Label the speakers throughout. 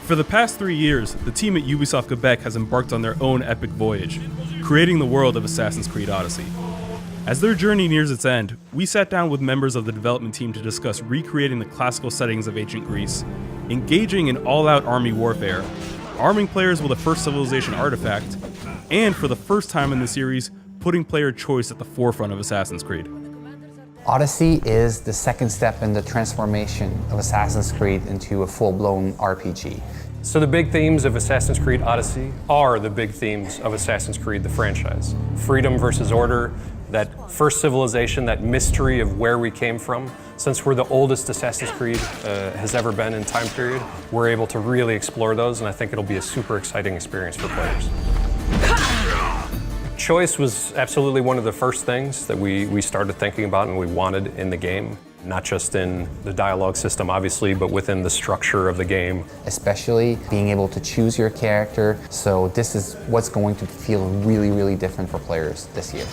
Speaker 1: For the past 3 years, the team at Ubisoft Quebec has embarked on their own epic voyage, creating the world of Assassin's Creed Odyssey. As their journey nears its end, we sat down with members of the development team to discuss recreating the classical settings of ancient Greece, engaging in all-out army warfare, arming players with a first civilization artifact, and for the first time in the series, putting player choice at the forefront of Assassin's Creed.
Speaker 2: Odyssey is the second step in the transformation of Assassin's Creed into a full-blown RPG.
Speaker 3: So the big themes of Assassin's Creed Odyssey are the big themes of Assassin's Creed, the franchise. Freedom versus order, that first civilization, that mystery of where we came from. Since we're the oldest Assassin's Creed has ever been in time period, we're able to really explore those, and I think it'll be a super exciting experience for players. Choice was absolutely one of the first things that we started thinking about and we wanted in the game. Not just in the dialogue system, obviously, but within the structure of the game.
Speaker 2: Especially being able to choose your character. So this is what's going to feel really, really different for players this year.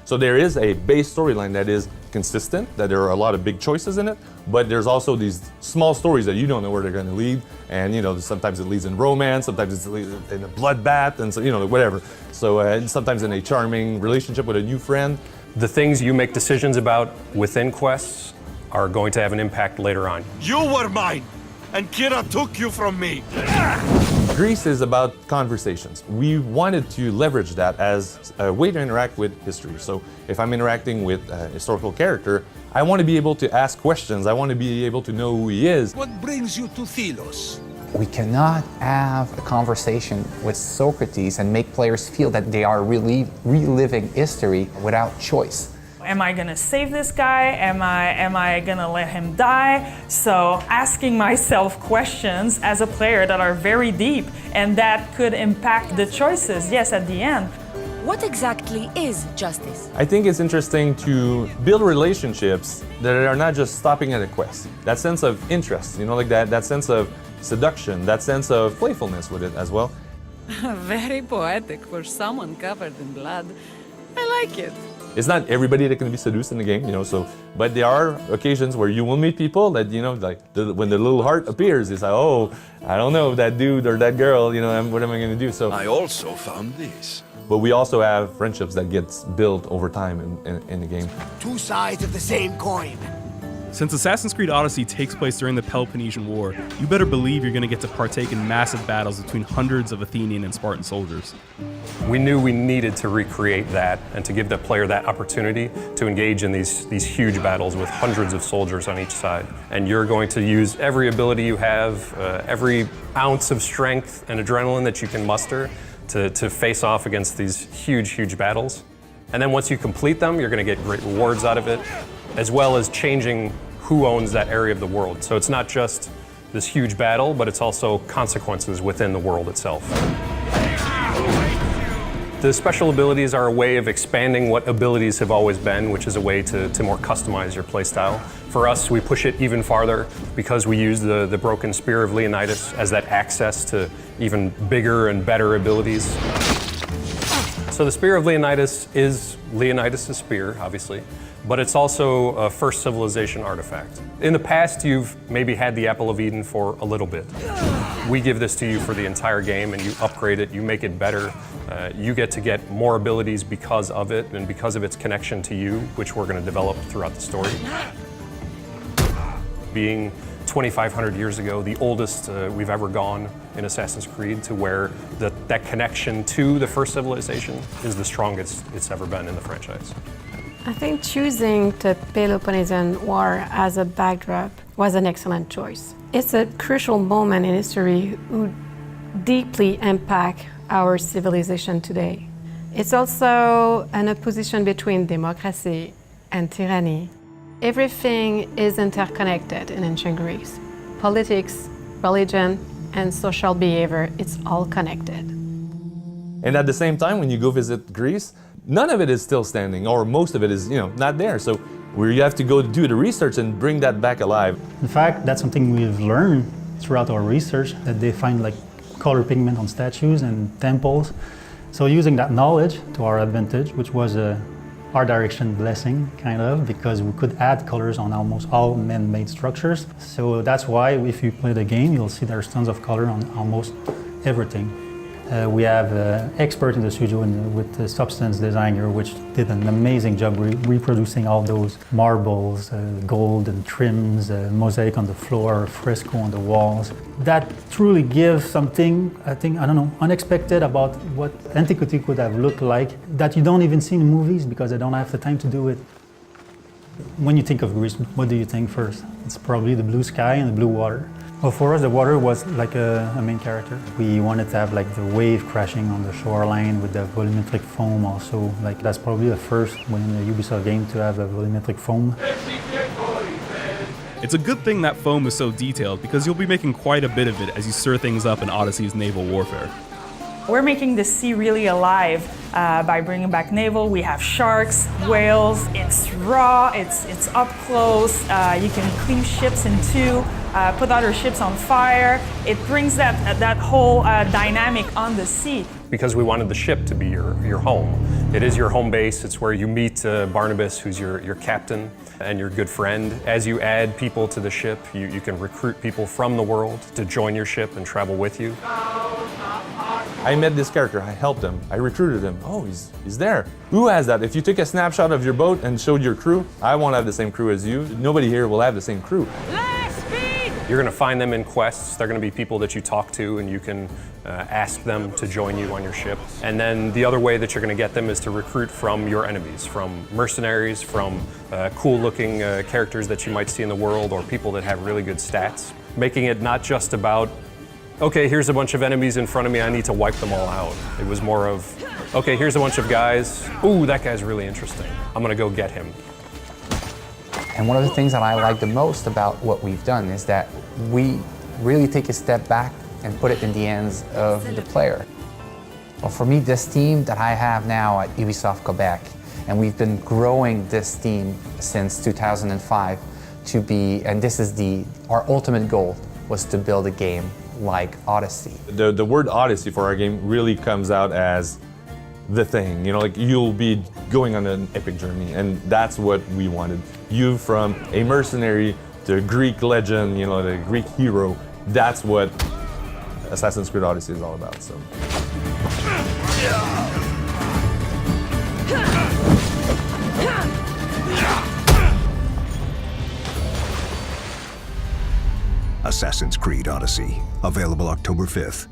Speaker 4: So there is a base storyline that is consistent, that there are a lot of big choices in it, but there's also these small stories that you don't know where they're going to lead. And sometimes it leads in romance, sometimes it leads in a bloodbath, and so, whatever. So and sometimes in a charming relationship with a new friend.
Speaker 3: The things you make decisions about within quests are going to have an impact later on.
Speaker 5: You were mine, and Kira took you from me.
Speaker 4: Greece is about conversations. We wanted to leverage that as a way to interact with history. So if I'm interacting with a historical character, I want to be able to ask questions. I want to be able to know who he is.
Speaker 5: What brings you to Thelos?
Speaker 2: We cannot have a conversation with Socrates and make players feel that they are really reliving history without choice.
Speaker 6: Am I gonna save this guy? Am I gonna let him die? So asking myself questions as a player that are very deep and that could impact the choices, yes, at the end.
Speaker 7: What exactly is justice?
Speaker 4: I think it's interesting to build relationships that are not just stopping at a quest. That sense of interest, like that sense of seduction, that sense of playfulness with it as well.
Speaker 7: Very poetic for someone covered in blood. I like it.
Speaker 4: It's not everybody that can be seduced in the game, but there are occasions where you will meet people that, when the little heart appears, it's like, oh, I don't know, that dude or that girl, what am I going to do? So
Speaker 5: I also found this.
Speaker 4: But we also have friendships that gets built over time in the game.
Speaker 5: Two sides of the same coin.
Speaker 1: Since Assassin's Creed Odyssey takes place during the Peloponnesian War, you better believe you're going to get to partake in massive battles between hundreds of Athenian and Spartan soldiers.
Speaker 3: We knew we needed to recreate that and to give the player that opportunity to engage in these huge battles with hundreds of soldiers on each side. And you're going to use every ability you have, every ounce of strength and adrenaline that you can muster to face off against these huge battles. And then once you complete them, you're going to get great rewards out of it, as well as changing who owns that area of the world. So it's not just this huge battle, but it's also consequences within the world itself. The special abilities are a way of expanding what abilities have always been, which is a way to more customize your playstyle. For us, we push it even farther because we use the broken spear of Leonidas as that access to even bigger and better abilities. So the spear of Leonidas is Leonidas' spear, obviously, but it's also a first civilization artifact. In the past, you've maybe had the Apple of Eden for a little bit. We give this to you for the entire game and you upgrade it, you make it better. You get to get more abilities because of it and because of its connection to you, which we're going to develop throughout the story. Being 2,500 years ago, the oldest we've ever gone in Assassin's Creed, to where that connection to the first civilization is the strongest it's ever been in the franchise.
Speaker 8: I think choosing the Peloponnesian War as a backdrop was an excellent choice. It's a crucial moment in history who deeply impact our civilization today. It's also an opposition between democracy and tyranny. Everything is interconnected in ancient Greece. Politics, religion, and social behavior, it's all connected.
Speaker 4: And at the same time, when you go visit Greece, none of it is still standing, or most of it is, not there. So you have to go do the research and bring that back alive.
Speaker 9: In fact, that's something we've learned throughout our research, that they find color pigment on statues and temples. So using that knowledge to our advantage, which was art direction blessing, kind of, because we could add colors on almost all man-made structures. So that's why if you play the game, you'll see there's tons of color on almost everything. We have an expert in the studio with the substance designer, which did an amazing job reproducing all those marbles, gold and trims, mosaic on the floor, fresco on the walls. That truly gives something, I don't know, unexpected about what Antiquity could have looked like that you don't even see in movies because I don't have the time to do it. When you think of Greece, what do you think first? It's probably the blue sky and the blue water. Well, for us, the water was like a main character. We wanted to have like the wave crashing on the shoreline with the volumetric foam also. Like that's probably the first within the Ubisoft game to have a volumetric foam.
Speaker 1: It's a good thing that foam is so detailed because you'll be making quite a bit of it as you stir things up in Odyssey's naval warfare.
Speaker 6: We're making the sea really alive by bringing back naval. We have sharks, whales. It's raw. It's up close. You can cleave ships in two, put other ships on fire. It brings that whole dynamic on the sea.
Speaker 3: Because we wanted the ship to be your home. It is your home base. It's where you meet Barnabas, who's your captain and your good friend. As you add people to the ship, you can recruit people from the world to join your ship and travel with you.
Speaker 4: I met this character, I helped him, I recruited him. Oh, he's there. Who has that? If you took a snapshot of your boat and showed your crew, I won't have the same crew as you. Nobody here will have the same crew.
Speaker 3: You're going to find them in quests. They're going to be people that you talk to and you can ask them to join you on your ship. And then the other way that you're going to get them is to recruit from your enemies, from mercenaries, from cool-looking characters that you might see in the world or people that have really good stats. Making it not just about, okay, here's a bunch of enemies in front of me, I need to wipe them all out. It was more of, okay, here's a bunch of guys. Ooh, that guy's really interesting. I'm going to go get him.
Speaker 2: And one of the things that I like the most about what we've done is that we really take a step back and put it in the hands of the player. Well, for me, this team that I have now at Ubisoft Quebec, and we've been growing this team since 2005 to be, and this is our ultimate goal, was to build a game like Odyssey.
Speaker 4: The word Odyssey for our game really comes out as the thing, you know, like you'll be going on an epic journey, and that's what we wanted. You from a mercenary to a Greek legend, you know, the Greek hero, that's what Assassin's Creed Odyssey is all about, so.
Speaker 10: Assassin's Creed Odyssey, available October 5th.